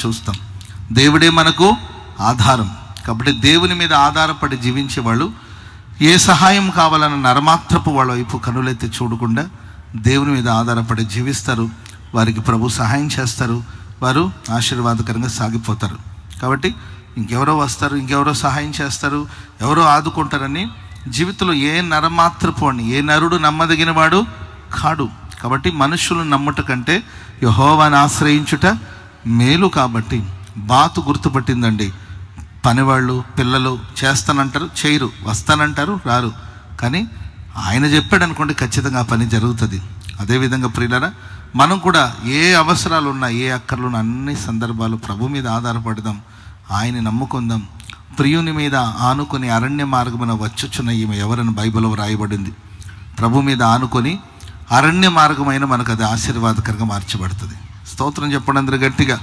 చూస్తాం. దేవుడే మనకు ఆధారం. కాబట్టి దేవుని మీద ఆధారపడి జీవించే వాళ్ళు ఏ సహాయం కావాలన్న నరమాత్రపు వాళ్ళ వైపు కనులెత్తి చూడకుండా దేవుని మీద ఆధారపడి జీవిస్తారు. వారికి ప్రభు సహాయం చేస్తారు. వారు ఆశీర్వాదకరంగా సాగిపోతారు. కాబట్టి ఇంకెవరో వస్తారు, ఇంకెవరో సహాయం చేస్తారు, ఎవరో ఆదుకుంటారని జీవితంలో ఏ నరమాత్రపు అని ఏ నరుడు నమ్మదగిన వాడు కాడు. కాబట్టి మనుషులను నమ్ముట కంటే యెహోవాను ఆశ్రయించుట మేలు. కాబట్టి బాతు గుర్తుపట్టిందండి. పనివాళ్ళు పిల్లలు చేస్తానంటారు, చేయరు, వస్తానంటారు, రారు. కానీ ఆయన చెప్పాడు అనుకోండి, ఖచ్చితంగా ఆ పని జరుగుతుంది. అదేవిధంగా ప్రియులారా, మనం కూడా ఏ అవసరాలు ఉన్నా, ఏ అక్కర్లున్నా అన్ని సందర్భాలు ప్రభు మీద ఆధారపడదాం, ఆయన్ని నమ్ముకుందాం. ప్రియుని మీద ఆనుకొని అరణ్య మార్గమున వచ్చుచున్న ఈమె ఎవరని బైబిల్లో రాయబడింది. ప్రభు మీద ఆనుకొని అరణ్య మార్గమైన మనకు అది ఆశీర్వాదకరంగా మార్చబడుతుంది. స్తోత్రం చెప్పండి అందరూ గట్టిగా.